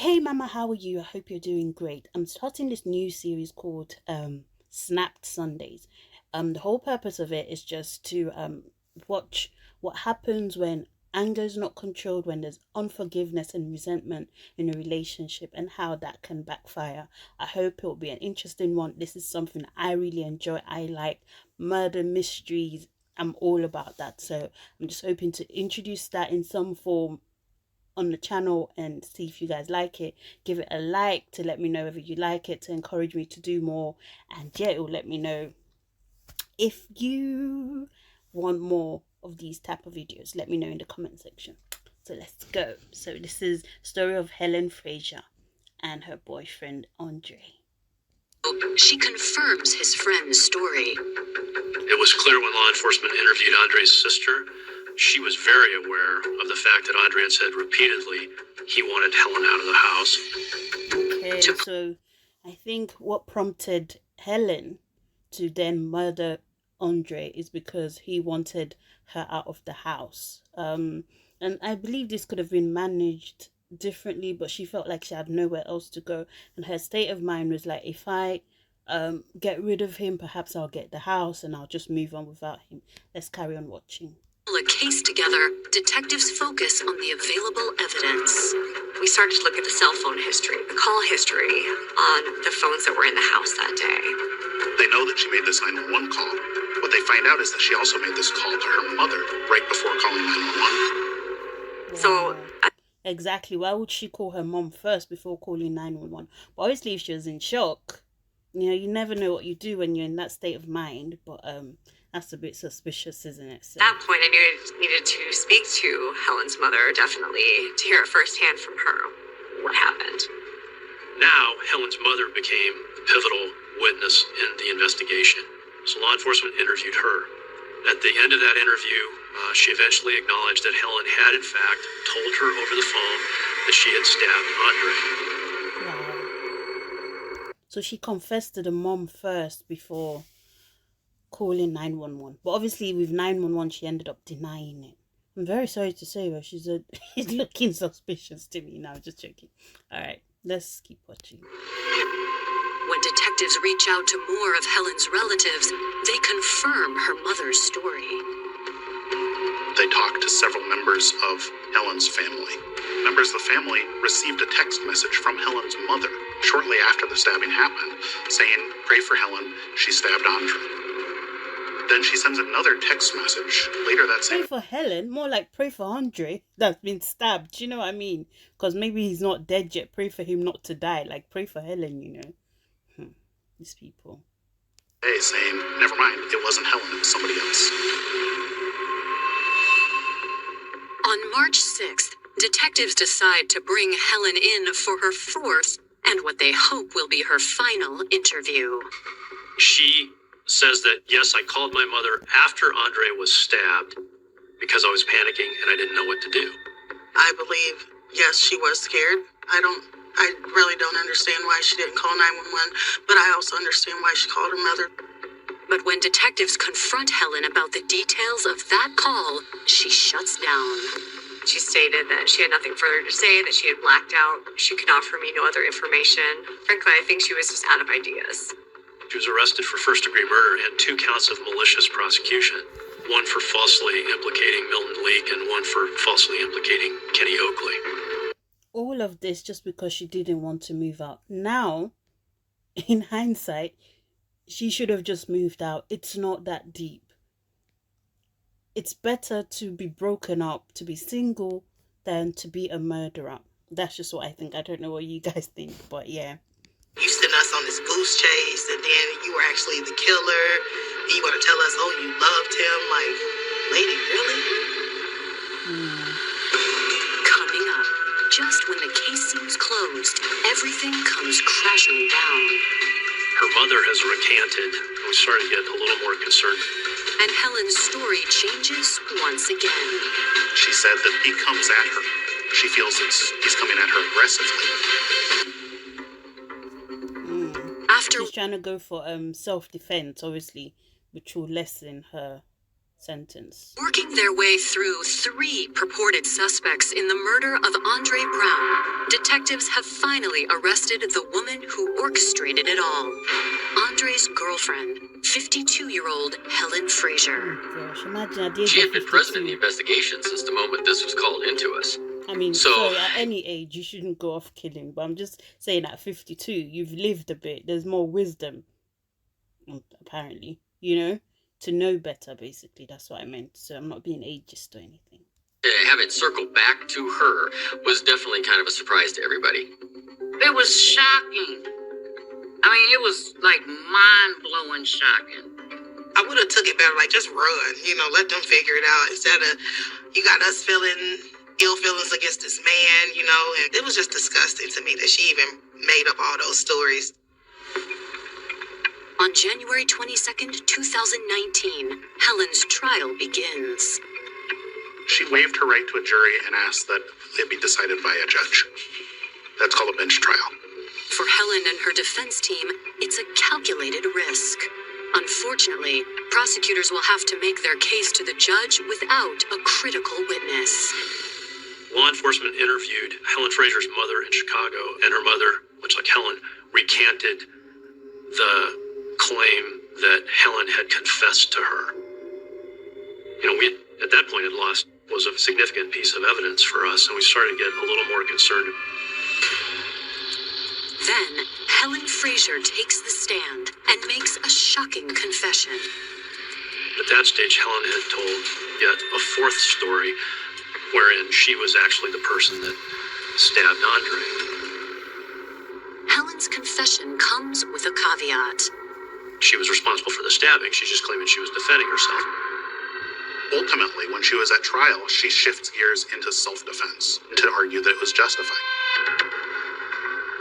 Hey Mama, how are you? I hope you're doing great. I'm starting this new series called Snapped Sundays. The whole purpose of it is just to watch what happens when anger is not controlled, when there's unforgiveness and resentment in a relationship, and how that can backfire. I hope it will be an interesting one. This is something I really enjoy. I like murder mysteries. I'm all about that. So I'm just hoping to introduce that in some form on the channel and see if you guys like it. Give it a like to let me know whether you like it, to encourage me to do more. And yeah, it will let me know if you want more of these type of videos. Let me know in the comment section. So let's go. So this is story of Helen Fraser and her boyfriend Andre. She confirms his friend's story. It was clear when law enforcement interviewed Andre's sister, she was very aware of the fact that Andre had said repeatedly he wanted Helen out of the house. Okay, so I think what prompted Helen to then murder Andre is because he wanted her out of the house. And I believe this could have been managed differently, but she felt like she had nowhere else to go, and her state of mind was like, if I get rid of him, perhaps I'll get the house and I'll just move on without him. Let's carry on watching. A case together, detectives focus on the available evidence. We started to look at the cell phone history, the call history on the phones that were in the house that day. They know that she made this 911 call. What they find out is that she also made this call to her mother right before calling 911. So exactly, why would she call her mom first before calling 911? But obviously if she was in shock, you never know what you do when you're in that state of mind. But that's a bit suspicious, isn't it? So, at that point, I needed to speak to Helen's mother, definitely, to hear it firsthand from her what happened. Now, Helen's mother became the pivotal witness in the investigation. So law enforcement interviewed her. At the end of that interview, she eventually acknowledged that Helen had, in fact, told her over the phone that she had stabbed Andre. wow. So she confessed to the mom first before calling 911. But obviously with 911, she ended up denying it. I'm very sorry to say, but she's looking suspicious to me now. Just joking. All right, let's keep watching. When detectives reach out to more of Helen's relatives, they confirm her mother's story. They talked to several members of Helen's family. Members of the family received a text message from Helen's mother shortly after the stabbing happened, saying, "Pray for Helen, she stabbed Andre." Then she sends another text message later that same. Pray for Helen, more like pray for Andre that's been stabbed. Do you know what I mean? Because maybe he's not dead yet. Pray for him not to die. Like pray for Helen, These people. Hey, saying, "Never mind, it wasn't Helen, it was somebody else." On March 6th, detectives decide to bring Helen in for her fourth and what they hope will be her final interview. She says that, yes, I called my mother after Andre was stabbed because I was panicking and I didn't know what to do. I believe, yes, she was scared. I really don't understand why she didn't call 911, but I also understand why she called her mother. But when detectives confront Helen about the details of that call, she shuts down. She stated that she had nothing further to say, that she had blacked out. She could offer me no other information. Frankly, I think she was just out of ideas. She was arrested for first-degree murder and 2 counts of malicious prosecution. One for falsely implicating Milton Leake and one for falsely implicating Kenny Oakley. All of this just because she didn't want to move out. Now, in hindsight, she should have just moved out. It's not that deep. It's better to be broken up, to be single, than to be a murderer. That's just what I think. I don't know what you guys think, but yeah. You sent us on this goose chase, and then you were actually the killer, and you want to tell us, oh, you loved him, like, lady, really? Coming up, just when the case seems closed, everything comes crashing down. Her mother has recanted. We started to get a little more concerned. And Helen's story changes once again. She said that he comes at her. She feels he's coming at her aggressively. She's trying to go for self-defense, obviously, which will lessen her sentence. Working their way through 3 purported suspects in the murder of Andre Brown, detectives have finally arrested the woman who orchestrated it all. Andre's girlfriend, 52-year-old Helen Fraser. Oh gosh, imagine at the age She of had been present in the 52. investigation since the moment this was called into us. I mean, So- sorry, at any age, you shouldn't go off killing, but I'm just saying at 52, you've lived a bit. There's more wisdom, apparently, to know better, basically. That's what I meant. So I'm not being ageist or anything. To have it circle back to her was definitely kind of a surprise to everybody. It was shocking. I mean, it was like mind-blowing shocking. I would have took it better, like just run, let them figure it out instead of you got us feeling ill feelings against this man, and it was just disgusting to me that she even made up all those stories. On January 22nd, 2019, Helen's trial begins. She waived her right to a jury and asked that it be decided by a judge. That's called a bench trial. For Helen and her defense team, it's a calculated risk. Unfortunately, prosecutors will have to make their case to the judge without a critical witness. Law enforcement interviewed Helen Fraser's mother in Chicago, and her mother, much like Helen, recanted the claim that Helen had confessed to her. We at that point had lost was a significant piece of evidence for us, and we started to get a little more concerned. Then, Helen Fraser takes the stand and makes a shocking confession. At that stage, Helen had told yet a 4th story, wherein she was actually the person that stabbed Andre. Helen's confession comes with a caveat. She was responsible for the stabbing. She's just claiming she was defending herself. Ultimately, when she was at trial, she shifts gears into self-defense to argue that it was justified.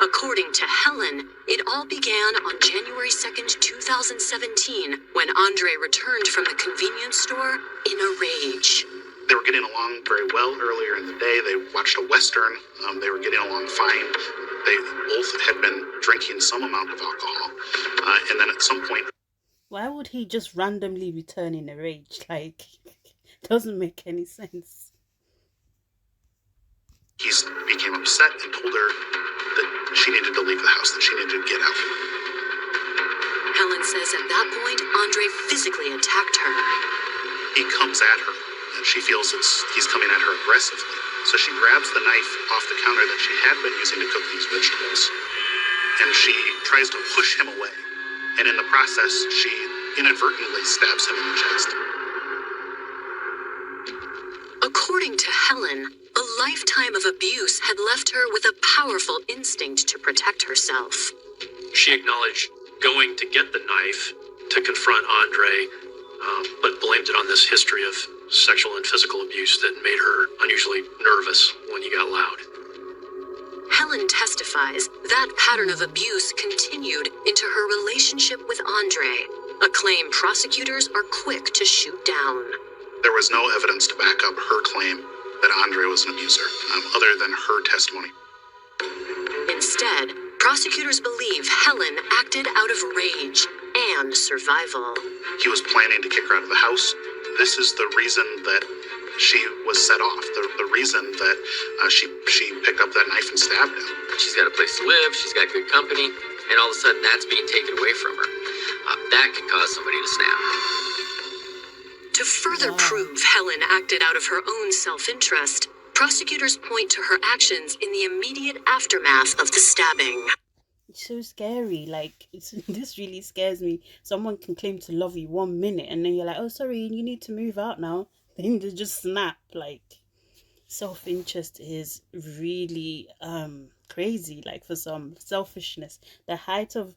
According to Helen, it all began on January 2nd, 2017, when Andre returned from the convenience store in a rage. They were getting along very well earlier in the day. They watched a Western. They were getting along fine. They both had been drinking some amount of alcohol. And then at some point... Why would he just randomly return in a rage? Doesn't make any sense. He became upset and told her that she needed to leave the house, that she needed to get out. Helen says at that point, Andre physically attacked her. He comes at her, and she feels he's coming at her aggressively. So she grabs the knife off the counter that she had been using to cook these vegetables, and she tries to push him away. And in the process, she inadvertently stabs him in the chest. According to Helen, a lifetime of abuse had left her with a powerful instinct to protect herself. She acknowledged going to get the knife to confront Andre, but blamed it on this history of sexual and physical abuse that made her unusually nervous when he got loud. Helen testifies that pattern of abuse continued into her relationship with Andre, a claim prosecutors are quick to shoot down. There was no evidence to back up her claim that Andre was an abuser, other than her testimony. Instead, prosecutors believe Helen acted out of rage and survival. He was planning to kick her out of the house. This is the reason that she was set off, the reason that she picked up that knife and stabbed him. She's got a place to live, she's got good company, and all of a sudden that's being taken away from her. That can cause somebody to snap. To further prove Helen acted out of her own self-interest, prosecutors point to her actions in the immediate aftermath of the stabbing. It's so scary. This really scares me. Someone can claim to love you 1 minute and then you're like, oh, sorry, you need to move out now. Then they just snap. Self-interest is really crazy. For some, selfishness. The height of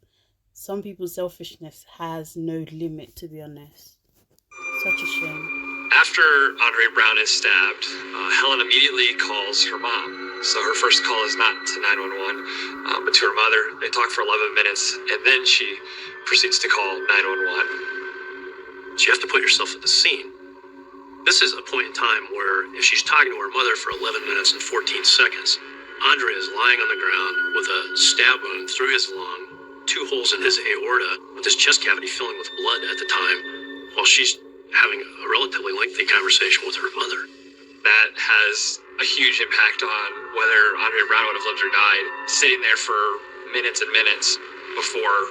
some people's selfishness has no limit, to be honest. Such a shame. After Andre Brown is stabbed, Helen immediately calls her mom. So her first call is not to 911, but to her mother. They talk for 11 minutes, and then she proceeds to call 911. So you have to put yourself at the scene. This is a point in time where if she's talking to her mother for 11 minutes and 14 seconds, Andre is lying on the ground with a stab wound through his lung, 2 holes in his aorta, with his chest cavity filling with blood at the time, while she's having a relatively lengthy conversation with her mother. That has a huge impact on whether Andre Brown would have lived or died. Sitting there for minutes and minutes before,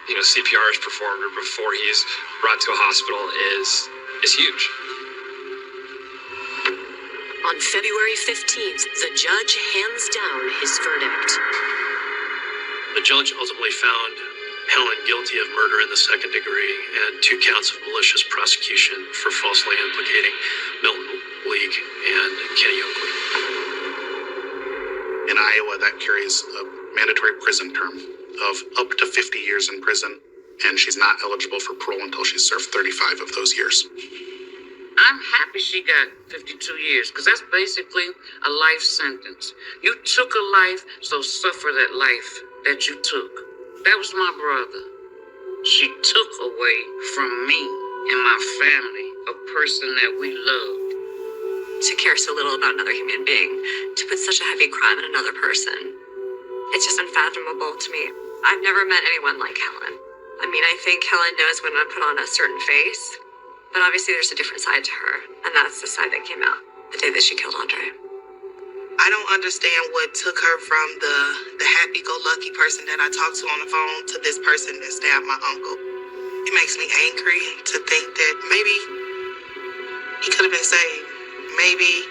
CPR is performed or before he's brought to a hospital is huge. On February 15th, the judge hands down his verdict. The judge ultimately found Helen guilty of murder in the second degree and 2 counts of malicious prosecution for falsely implicating Milton League and Kenny Oakley. In Iowa, that carries a mandatory prison term of up to 50 years in prison, and she's not eligible for parole until she's served 35 of those years. I'm happy she got 52 years, because that's basically a life sentence. You took a life, so suffer that life that you took. That was my brother. She took away from me and my family a person that we loved. To care so little about another human being, to put such a heavy crime on another person, it's just unfathomable to me. I've never met anyone like Helen. I mean, I think Helen knows when to put on a certain face, but obviously there's a different side to her, and that's the side that came out the day that she killed Andre. I don't understand what took her from the happy-go-lucky person that I talked to on the phone to this person that stabbed my uncle. It makes me angry to think that maybe he could have been saved. Maybe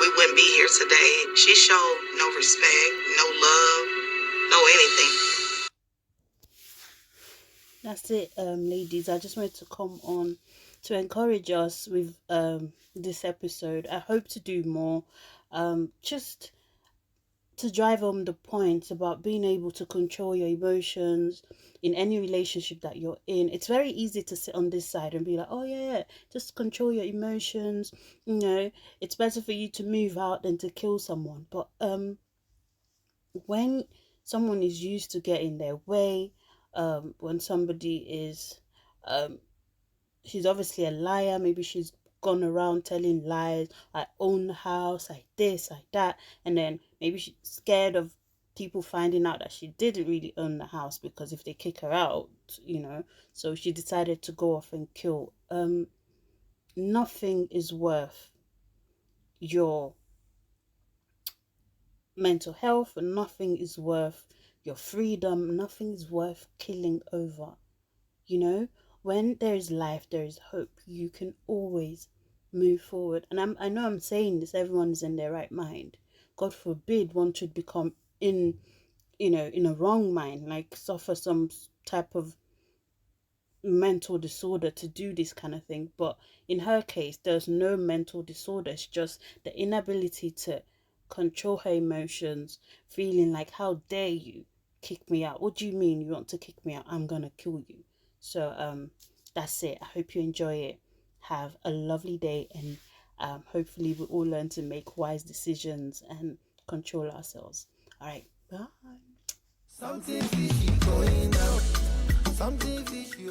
we wouldn't be here today. She showed no respect, no love, no anything. That's it, ladies. I just wanted to come on to encourage us with this episode. I hope to do more, just to drive home the point about being able to control your emotions in any relationship that you're in. It's very easy to sit on this side and be like, oh yeah, just control your emotions, it's better for you to move out than to kill someone. But when someone is used to getting their way, when somebody is she's obviously a liar, maybe she's gone around telling lies, I own the house, I this, I that, and then maybe she's scared of people finding out that she didn't really own the house, because if they kick her out, so she decided to go off and kill. Nothing is worth your mental health, and nothing is worth your freedom, nothing is worth killing over. When there is life, there is hope. You can always move forward. And I know I'm saying this, everyone is in their right mind. God forbid one should become in a wrong mind, like suffer some type of mental disorder to do this kind of thing. But in her case, there's no mental disorder. It's just the inability to control her emotions, feeling like, how dare you kick me out? What do you mean you want to kick me out? I'm gonna kill you. So that's it. I hope you enjoy it. Have a lovely day, and hopefully we all learn to make wise decisions and control ourselves. All right, bye. Something fishy going on. Something fishy.